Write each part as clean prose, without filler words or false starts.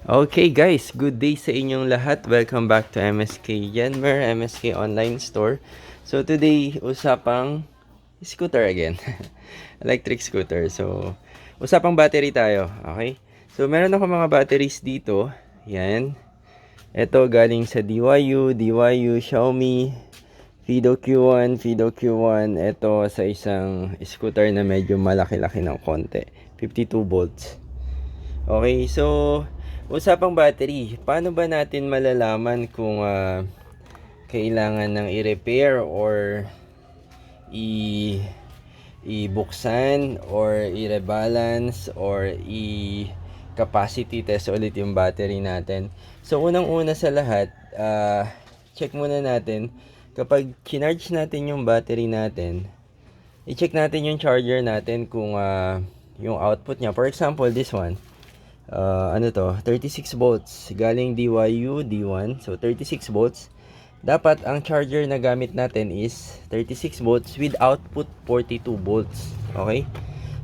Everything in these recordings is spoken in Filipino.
Okay guys, good day sa inyong lahat. Welcome back to MSK Yanmer, MSK Online Store. So today, usapang scooter again. Electric scooter. So, usapang battery tayo. Okay? So, meron ako mga batteries dito. Yan. Ito galing sa DYU, Xiaomi, Fido Q1, Fido Q1. Ito sa isang scooter na medyo malaki-laki ng konti. 52 volts. Okay, so usapang battery. Paano ba natin malalaman kung kailangan ng i-repair or i ibuksan or i-rebalance or i-capacity test ulit yung battery natin? So unang-una sa lahat, check muna natin kapag kinarge natin yung battery natin. I-check natin yung charger natin kung yung output niya. For example, this one. Ano to, 36 volts galing DYU D1, so 36 volts. Dapat ang charger na gamit natin is 36 volts with output 42 volts. Okay,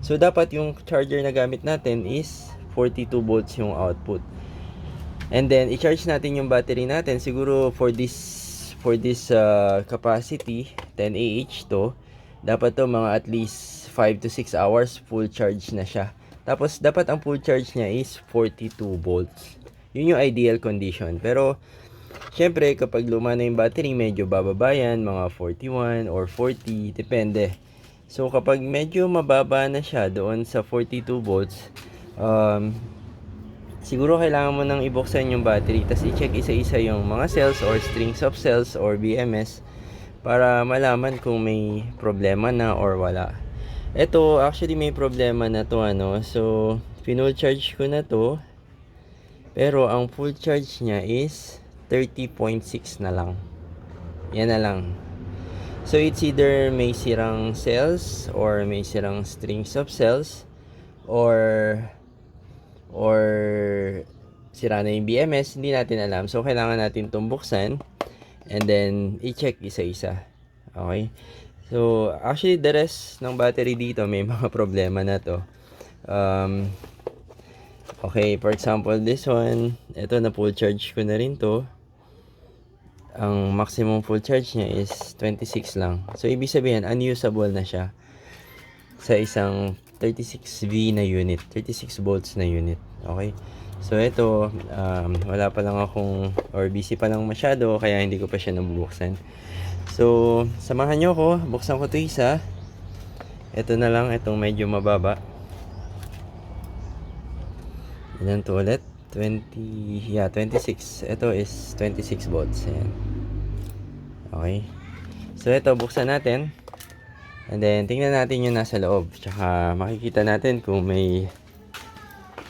so dapat yung charger na gamit natin is 42 volts yung output, and then i-charge natin yung battery natin. Siguro for this capacity 10 Ah to, dapat to mga at least 5 to 6 hours full charge na siya. Tapos, dapat ang full charge niya is 42 volts. Yun yung ideal condition. Pero, syempre, kapag luma na yung battery, medyo bababa yan, mga 41 or 40, depende. So, kapag medyo mababa na siya doon sa 42 volts, siguro kailangan mo nang ibuksan yung battery. Tapos, i-check isa-isa yung mga cells or strings of cells or BMS para malaman kung may problema na or wala. Ito, actually may problema na to, ano. So, pinull charge ko na to. Pero ang full charge niya is 30.6 na lang. Yan na lang. So, it's either may sirang cells or may sirang strings of cells or sira na yung BMS, hindi natin alam. So, kailangan natin itong buksan and then i-check isa-isa. Okay? So, actually, the rest ng battery dito, may mga problema na to. Okay, for example, this one, ito na full charge ko na rin to. Ang maximum full charge niya is 26 lang. So, ibig sabihin, unusable na siya sa isang 36V na unit, 36 volts na unit. Okay? So, ito, wala pa lang akong, or busy pa lang masyado, kaya hindi ko pa siya nabubuksan. So, samahan nyo ko. Buksan ko ito isa. Ito na lang. Itong medyo mababa. Ilan to ulit? 26. Ito is 26 volts. Ayan. Okay. So, ito. Buksan natin. And then, tingnan natin yung nasa loob. Tsaka, makikita natin kung may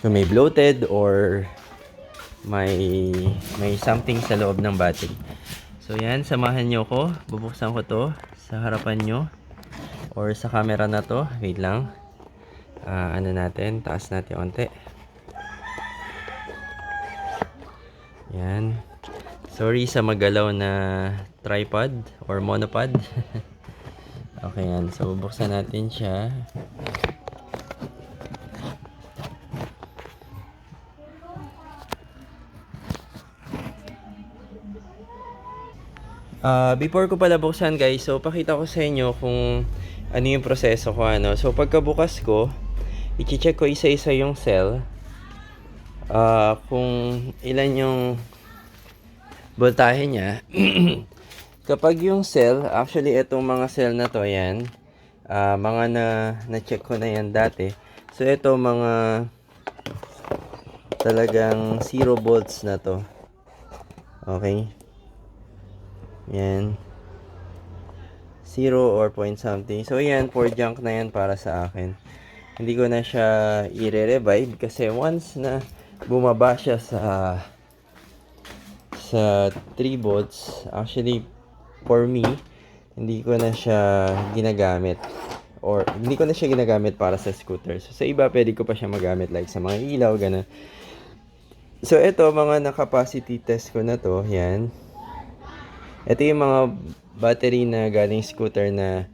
bloated or may something sa loob ng battery. So yan, samahan nyo ko. Bubuksan ko to sa harapan nyo or sa camera na to. Wait lang. Ano natin, taas natin onte. Yan. Sorry sa magalaw na tripod or monopod. Okay yan. So bubuksan natin siya. Before ko pala buksan guys, so pakita ko sa inyo kung ano yung proseso ko, ano. So pagkabukas ko, i-check ko isa-isa yung cell. Kung ilan yung voltahe niya. Kapag yung cell, actually itong mga cell na to, yan, mga na-check ko na yan dati. So ito mga talagang 0 volts na to. Okay. Yan. 0 or point something. So, yan. For junk na yan para sa akin. Hindi ko na siya i-revive kasi once na bumaba siya sa 3 volts, actually, for me, hindi ko na siya ginagamit. Or, hindi ko na siya ginagamit para sa scooter. So, sa iba, pwede ko pa siya magamit like sa mga ilaw, ganun. So, ito, mga na-capacity test ko na to. Yan. Ito yung mga battery na galing scooter na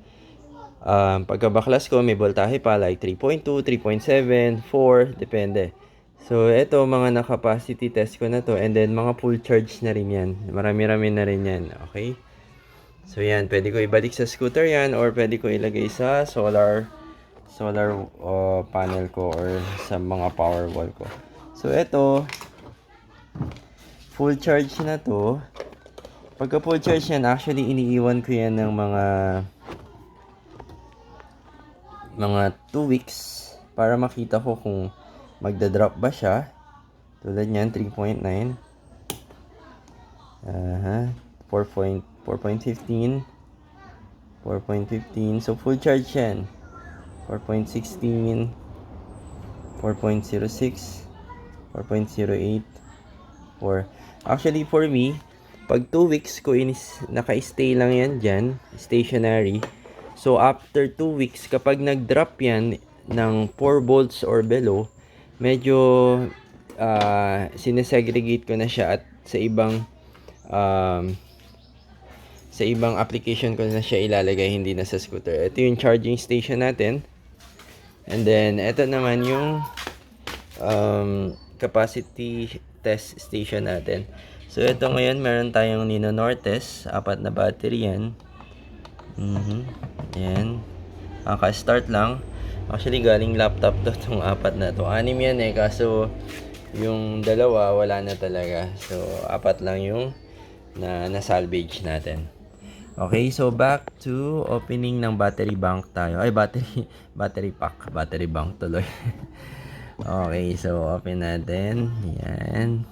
pagkabaklas ko may voltahe pa like 3.2, 3.7, 4, depende. So, ito, mga na-capacity test ko na to. And then, mga full charge na rin yan. Marami-rami na rin yan. Okay? So, yan. Pwede ko ibalik sa scooter yan or pwede ko ilagay sa solar panel ko or sa mga power wall ko. So, ito, full charge na to. Pagka full charge yan, actually, iniiwan ko yan ng mga 2 weeks para makita ko kung magda-drop ba siya. Tulad niyan, 3.9. 4.15. So, full charge yan. 4.16, 4.06, 4.08, 4. Actually, for me, pag 2 weeks ko naka-stay lang yan dyan, stationary. So, after 2 weeks, kapag nag-drop yan ng 4 volts or below, medyo sinesegregate ko na siya at sa ibang application ko na siya ilalagay, hindi na sa scooter. Ito yung charging station natin. And then, ito naman yung capacity test station natin. So, ito ngayon, meron tayong Nino Nortes. 4 na battery yan. Yan. Kaka-start lang. Actually, galing laptop to itong 4 na to. 6 yan eh. Kaso, yung dalawa, wala na talaga. So, 4 lang yung na-salvage natin. Okay, so back to opening ng battery bank tayo. Ay, battery pack. Battery bank tuloy. Okay, so open natin. Yan.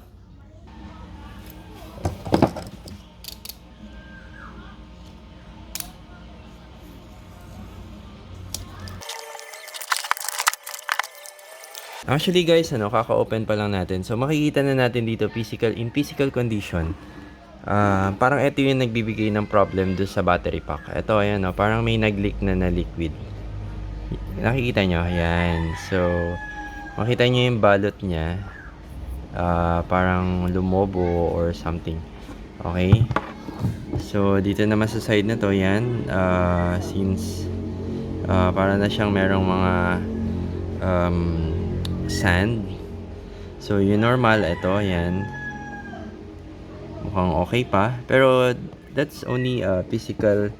Actually guys, kaka-open pa lang natin. So makikita na natin dito in physical condition. Parang ito yung nagbibigay ng problem do sa battery pack. Ito, ayan, parang may nag-leak na liquid. Nakikita nyo, ayan. So, makita nyo yung balot niya. Parang lumobo or something. Okay? So, dito naman sa side na to, yan. Since, para na siyang merong mga sand. So, yung normal, ito, yan. Mukhang okay pa. Pero, that's only physical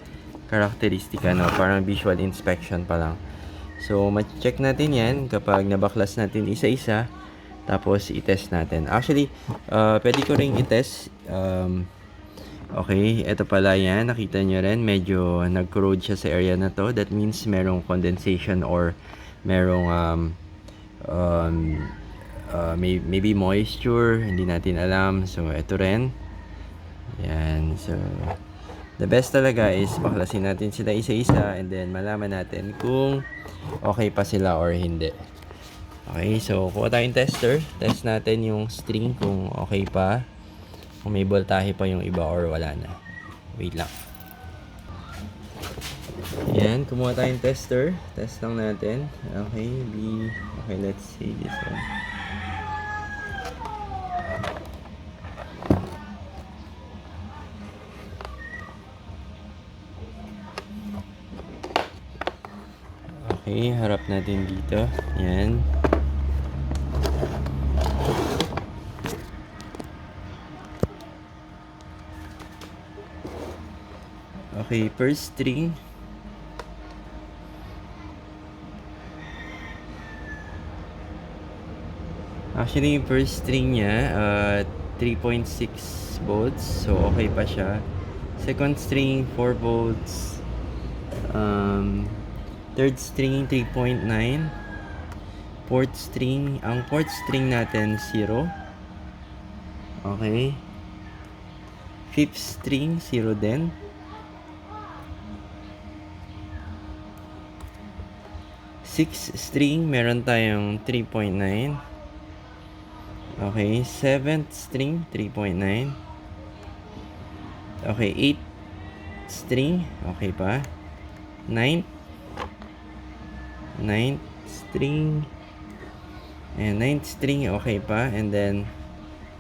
characteristic, parang visual inspection pa lang. So, ma-check natin yan kapag nabaklas natin isa-isa. Tapos, i-test natin. Actually, pwede ko rin i-test. Okay, ito pala yan. Nakita nyo rin, medyo nag-corrode siya sa area na to. That means merong condensation or merong maybe moisture. Hindi natin alam. So, ito rin. Yan. So, the best talaga is baklasin natin sila isa-isa and then malaman natin kung okay pa sila or hindi. Okay, so kuha tayong tester. Test natin yung string kung okay pa. Kung may voltahe pa yung iba or wala na. Wait lang. Yan, kumuha tayong tester. Test lang natin. Okay, okay, let's see this one. Okay, harap natin dito. Yan. Okay, first string. Actually, yung first string niya, 3.6 volts. So, okay pa siya. Second string, 4 volts. Third string, 3.9. Fourth string, ang fourth string natin, 0. Okay. Fifth string, 0 din. Sixth string, meron tayong 3.9. Okay. Seventh string, 3.9. Okay. Eighth string, okay pa. Ninth string, and ninth string okay pa, and then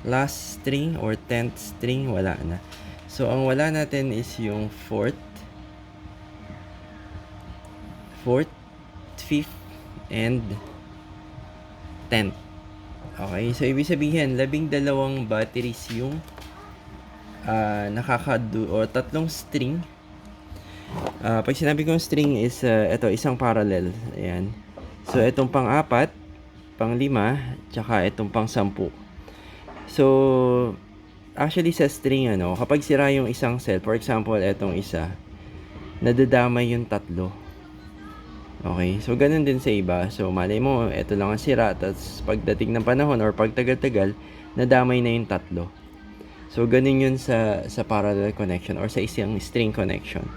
last string or 10th string wala na. So ang wala natin is yung fourth, fifth, and 10th. Okay, so ibig sabihin, 12 batteries yung o tatlong string. Pag sinabi kong string is, ito, isang parallel. Ayan. So, itong pang-4, pang-5, tsaka itong pang-10. So, actually sa string, kapag sira yung isang cell, for example, itong isa, nadadamay yung tatlo. Okay, so ganun din sa iba. So, malay mo, ito lang ang sira, tapos pagdating ng panahon or pagtagal-tagal, nadamay na yung tatlo. So, ganun yun sa parallel connection or sa isang string connection.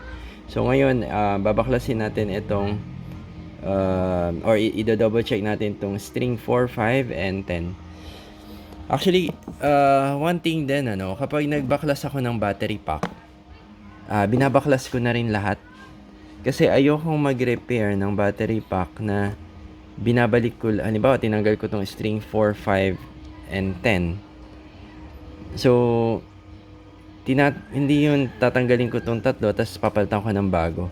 So, ngayon, babaklasin natin itong or i-double check natin itong string 4, 5, and 10. Actually, one thing din, kapag nagbaklas ako ng battery pack, binabaklas ko na rin lahat. Kasi ayokong mag-repair ng battery pack na binabalik ko, halimbawa, tinanggal ko tong string 4, 5, and 10. So, hindi yun tatanggalin ko tong tatlo, tapos papalitan ko ng bago.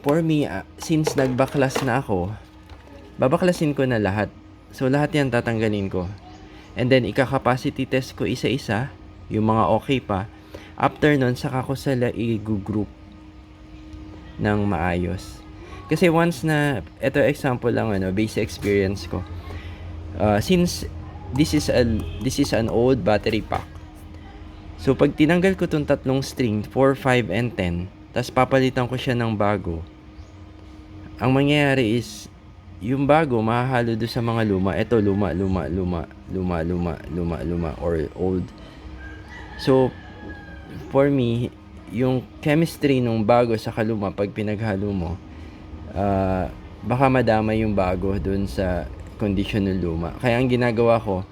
For me, since nagbaklas na ako, babaklasin ko na lahat. So, lahat yan tatanggalin ko. And then, ika-capacity test ko isa-isa, yung mga okay pa. After nun, saka ko sila i-group ng maayos. Kasi once na, ito example lang, basic experience ko. Since this is an old battery pack. So, pag tinanggal ko tong tatlong string, 4, 5, and 10, tas papalitan ko siya ng bago, ang mangyayari is, yung bago, mahahalo doon sa mga luma. Ito, luma, or old. So, for me, yung chemistry nung bago sa kaluma, pag pinaghalo mo, baka madama yung bago doon sa condition ng luma. Kaya ang ginagawa ko,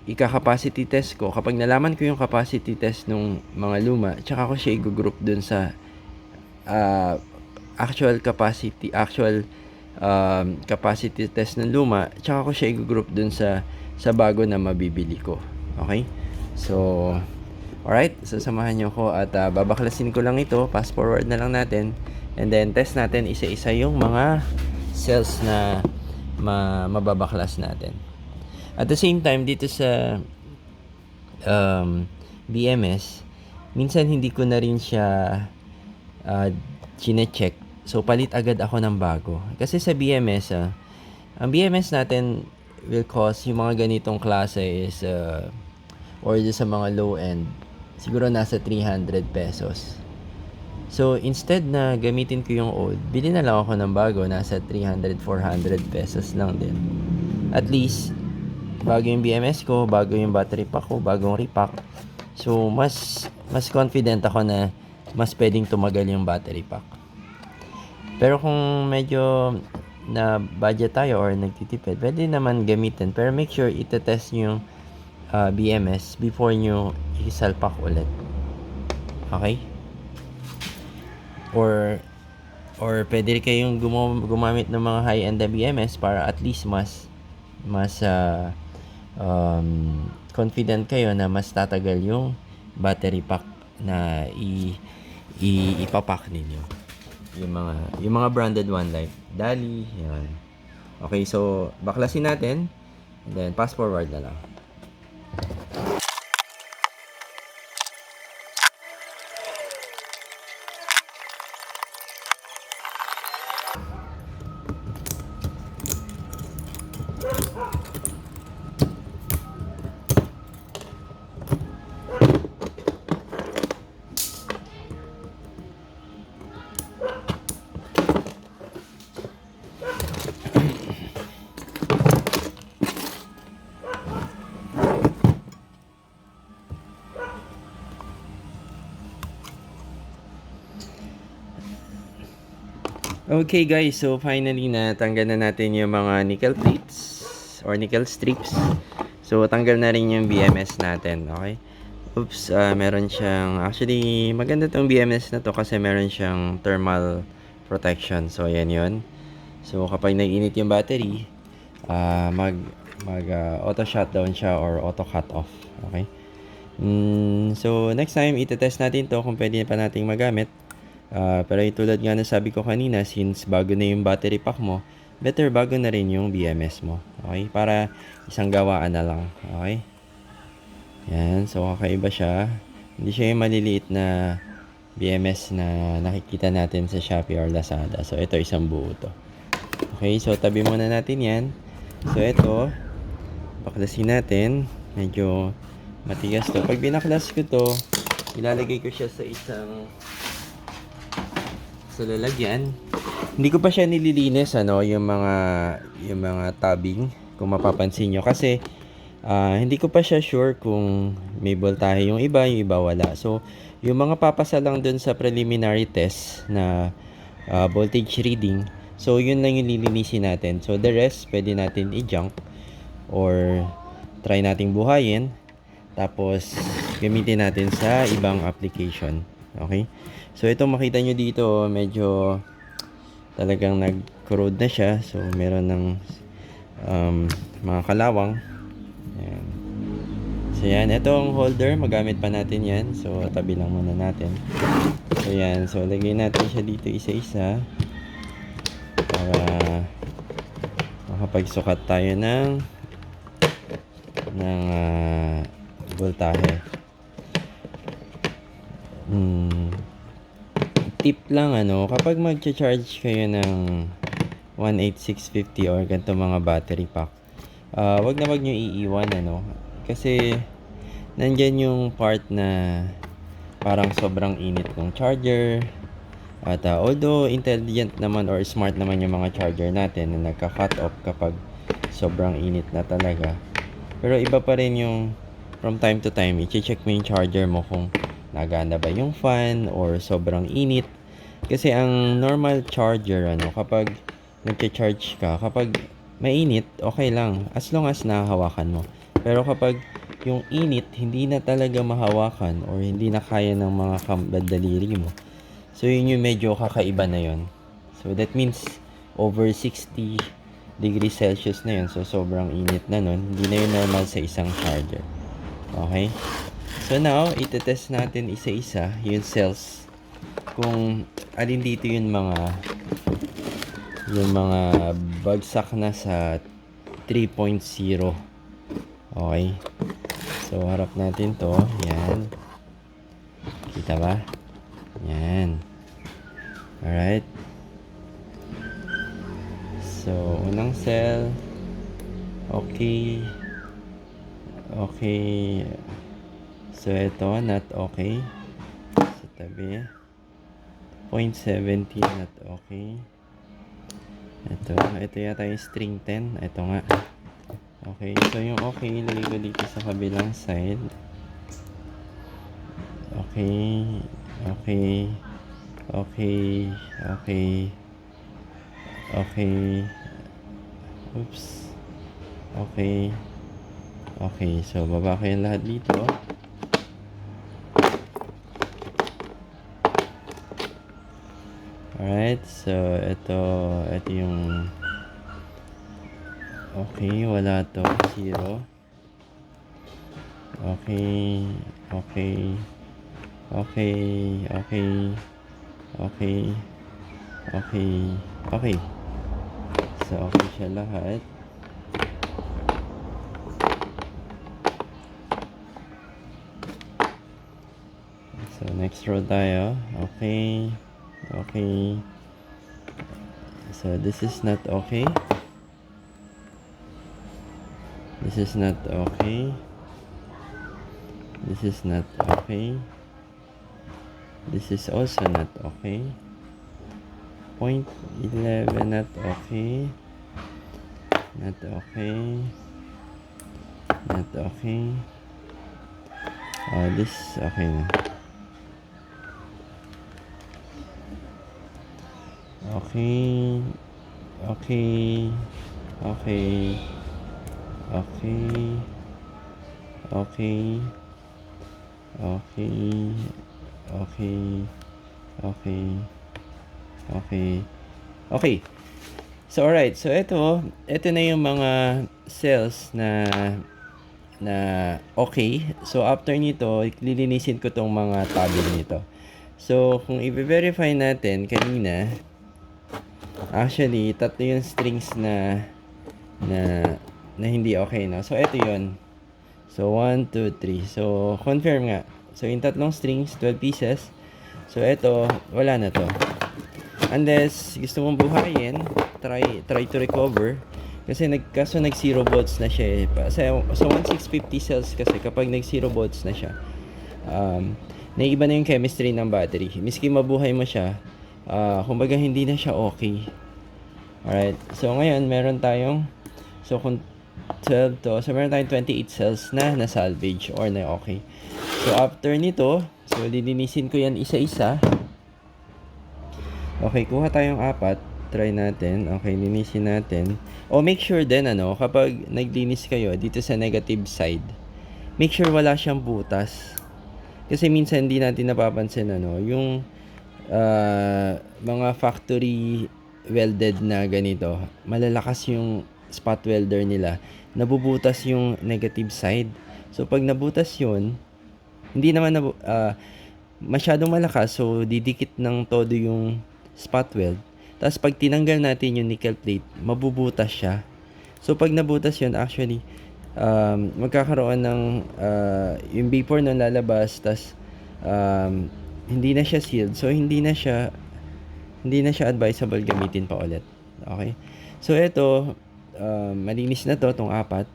ika-capacity test ko. Kapag nalaman ko yung capacity test ng mga luma, tsaka ko siya i-group dun sa actual capacity test ng luma, tsaka ko siya i-group dun sa bago na mabibili ko. Okay? So, alright. So, samahan nyo ko at babaklasin ko lang ito. Fast forward na lang natin. And then, test natin isa-isa yung mga cells na mababaklas natin. At the same time, dito sa BMS, minsan hindi ko na rin siya chine-check. So, palit agad ako ng bago. Kasi sa BMS, ang BMS natin will cost, yung mga ganitong klase is, or sa mga low-end, siguro nasa 300 pesos. So, instead na gamitin ko yung old, bili na lang ako ng bago, nasa 300, 400 pesos lang din. At least, bago yung BMS ko, bago yung battery pack ko, bagong repack. So, mas confident ako na mas pwedeng tumagal yung battery pack. Pero kung medyo na budget tayo or nagtitipid, pwede naman gamitin. Pero make sure itetest yung BMS before nyo isalpak ulit. Okay? Or pwede kayong gumamit ng mga high-end na BMS para at least mas confident kayo na mas tatagal yung battery pack na ipapack ninyo. Yung mga branded one like Dali, yan. Okay, so baklasin natin and then fast forward na lang. Okay guys, so finally natanggal na natin yung mga nickel plates or nickel strips. So tanggal na rin yung BMS natin, okay? Oops, meron siyang, actually maganda tong BMS na to kasi meron siyang thermal protection. So yan yun. So kapag nag-init yung battery, auto shutdown siya or auto cut off, okay? So next time itetest natin to kung pwede pa nating magamit. Pero tulad nga na sabi ko kanina, since bago na yung battery pack mo, better bago na rin yung BMS mo. Okay? Para isang gawaan na lang. Okay? Yan. So, kakaiba siya. Hindi siya yung maliliit na BMS na nakikita natin sa Shopee or Lazada. So, ito isang buo to. Okay? So, tabi muna natin yan. So, ito, baklasin natin. Medyo matigas to. Pag binaklas ko to, ilalagay ko siya sa lalagyan. Hindi ko pa siya nililinis yung mga tabing kung mapapansin nyo kasi hindi ko pa siya sure kung may voltahe yung iba wala. So yung mga papasa lang dun sa preliminary test na voltage reading, so yun lang yung lilinisin natin. So the rest pwede natin i-junk or try nating buhayin, tapos gamitin natin sa ibang application. Okay? So ito makita nyo dito, medyo talagang nag-corrode na siya. So meron ng mga kalawang. Ayan. So yan, itong holder, magamit pa natin yan. So tabi lang muna natin. So yan, so lagay natin siya dito isa-isa para makapagsukat tayo ng voltahe. Tip lang kapag mag-charge kayo ng 18650 or ganito mga battery pack, wag na nyo iiwan kasi nandyan yung part na parang sobrang init ng charger. At although intelligent naman or smart naman yung mga charger natin na nagka-cut off kapag sobrang init na talaga, pero iba pa rin yung from time to time i-check mo yung charger mo kung nagana ba yung fan or sobrang init. Kasi ang normal charger kapag nagcha-charge ka, kapag mainit, okay lang as long as nahahawakan mo. Pero kapag yung init hindi na talaga mahawakan or hindi na kaya ng mga daliri mo, so yun yung medyo kakaiba na yun. So that means over 60 degrees Celsius na yun. So sobrang init na nun. Hindi na yun normal sa isang charger. Okay? So now, itetest natin isa-isa yung cells kung alin dito yung mga bagsak na sa 3.0. Okay? So harap natin to. Yan. Kita ba? Yan. Alright. So unang cell, okay. Okay. So ito, not okay. Sa tabi. 0.70, not okay. Ito yata yung string 10. Ito nga. Okay, so yung okay, ilagay ko dito sa kabilang side. Okay. Okay. Okay. Okay. Okay. Oops. Okay. Okay, so baba ko yung lahat dito. Alright, so ito yung okay, wala to, 0. Okay. Okay. Okay. Okay. Okay. Okay. Okay. So okay siya lahat. So next row tayo. Okay. Okay. So this is not okay. This is not okay. This is not okay. This is also not okay. 0.11 not okay. Not okay. Not okay. This okay na. Okay. Okay. Okay. Okay. Okay. Okay. Okay. Okay. Okay. Okay. So alright. So ito na yung mga cells na okay. So after nito, lilinisin ko tong mga tabing nito. So kung i-verify natin kanina, Actually, tatlo yung strings na na hindi okay, no? So, ito yun. So, 1, 2, 3. So, confirm nga. So, yung tatlong strings, 12 pieces. So, ito, wala na to. Unless gusto mong buhayin, try to recover. Kasi nag 0 volts na siya eh. So 1650 cells kasi kapag nag 0 volts na siya, naiiba na yung chemistry ng battery. Miski mabuhay mo siya, kumbaga hindi na siya okay. Alright, so ngayon meron tayong, so kung 12 to, so meron tayong 28 cells na na-salvage or na okay. So after nito, so lilinisin ko yan isa-isa. Okay, kuha tayong 4. Try natin. Okay, linisin natin. Make sure din, kapag naglinis kayo dito sa negative side, make sure wala siyang butas. Kasi minsan hindi natin napapansin, yung mga factory welded na ganito, malalakas yung spot welder nila. Nabubutas yung negative side. So, pag nabutas yun, hindi naman masyadong malakas, so didikit ng todo yung spot weld. Tapos pag tinanggal natin yung nickel plate, mabubutas siya. So pag nabutas yun, actually, magkakaroon ng yung vapor na lalabas, tas hindi na siya sealed. So hindi na siya advisable gamitin pa ulit. Okay? So ito, malinis na to, tong 4.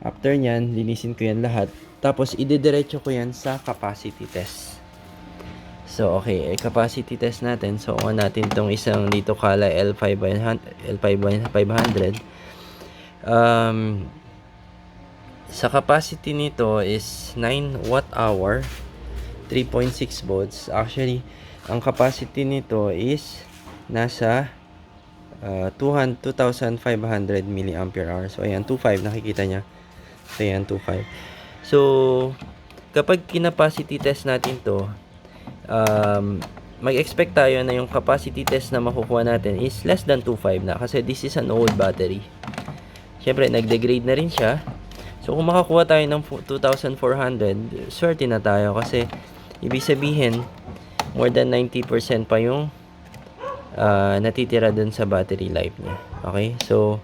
After nyan, linisin ko yan lahat. Tapos idediretso ko yan sa capacity test. So, okay, capacity test natin. So, on natin tong isang dito Kala L500. Sa capacity nito is 9 watt hour, 3.6 volts. Actually, ang capacity nito is nasa 2,500 milliampere hour. So, ayan, 2.5 nakikita niya. So, ayan, 2.5. So, kapag kinapacity test natin to, mag-expect tayo na yung capacity test na makukuha natin is less than 2.5 na kasi this is an old battery. Syempre, nag-degrade na rin siya. So, kung makakuha tayo ng 2,400, swerte na tayo kasi ibig sabihin, more than 90% pa yung natitira dun sa battery life niya. Okay? So,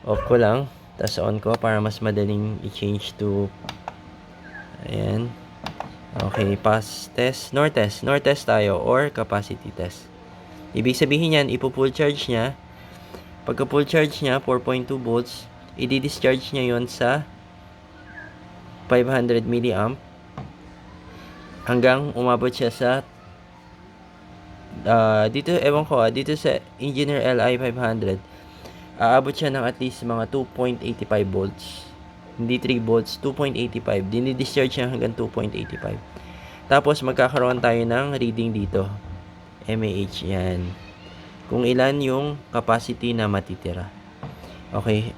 off ko lang. Tapos on ko para mas madaling i-change to ayan. Okay, pass test, nor test tayo or capacity test. Ibig sabihin yan, ipo-full charge niya. Pagka full charge niya, 4.2 volts, i-discharge niya yon sa 500 milliamp hanggang umabot siya sa dito, ewan ko dito sa Engineer Li 500, aabot siya ng at least mga 2.85 volts. Hindi 3 volts, 2.85. Dini-discharge niya hanggang 2.85. Tapos, magkakaroon tayo ng reading dito. mAh yan. Kung ilan yung capacity na matitira. Okay.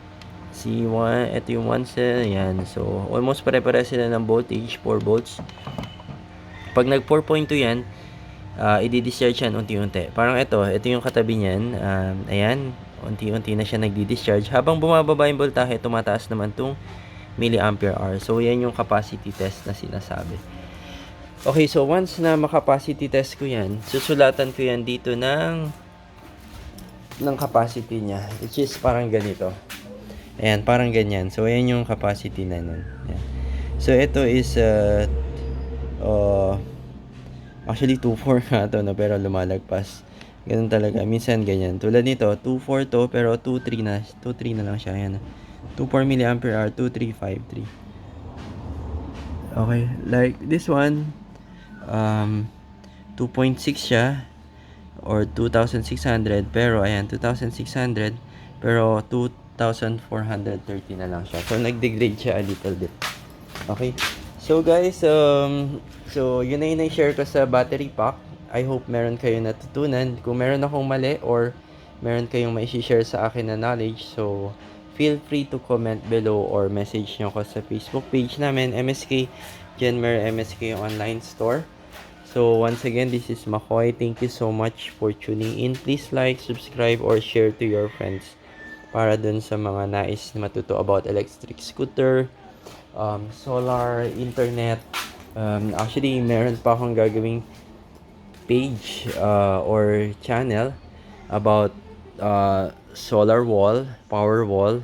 C1, ito yung 1 cell. Yan. So, almost pare-pare sila ng voltage, 4 volts. Pag nag 4.2 yan, i-discharge yan unti-unti. Parang ito yung katabi niyan. Ayan. Unti-unti na siya nagdi-discharge. Habang bumababa yung voltahe, tumataas naman itong milliampere hour. So, yan yung capacity test na sinasabi. Okay, so once na makapacity test ko yan, susulatan ko yan dito ng capacity niya. Which is parang ganito. Ayan, parang ganyan. So, yan yung capacity na nun. Ayan. So, ito is actually 2.4 nga to, no? Pero lumalagpas. Ganun talaga. Minsan ganyan. Tulad nito, 2.4 to, pero 2.3 na lang siya. Ayan. 2.4 milliampere hour, 2.353. Okay, like this one, 2.6 siya, or 2,600, pero ayan, 2,600, pero 2,430 na lang siya. So, nag-degrade siya a little bit. Okay, so guys, so yun na yun share ko sa battery pack. I hope meron kayo natutunan. Kung meron akong mali or meron kayong mai-share sa akin na knowledge, so feel free to comment below or message nyo ko sa Facebook page namin, MSK Genmer MSK Online Store. So once again, this is Makoy. Thank you so much for tuning in. Please like, subscribe, or share to your friends para dun sa mga nais na matuto about electric scooter, solar, internet. Actually, meron pa akong gagawing page or channel about solar wall, power wall.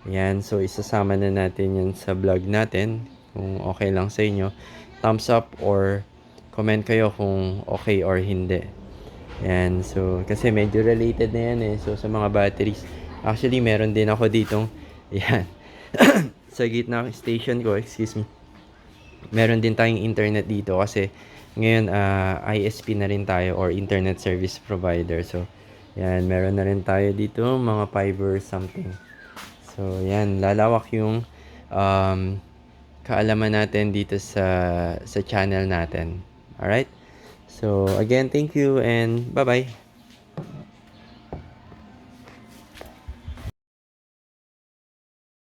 Ayan, so isasama na natin yan sa vlog natin kung okay lang sa inyo. Thumbs up or comment kayo kung okay or hindi. Ayan, so kasi medyo related na yan eh. So sa mga batteries, actually meron din ako ditong, ayan, sa gitna ng station ko, excuse me. Meron din tayong internet dito kasi ngayon ISP na rin tayo or internet service provider. So, yan, meron na rin tayo dito mga fiber something. So, yan, lalawak yung um, kaalaman natin dito sa channel natin. Alright? So, again, thank you and bye-bye.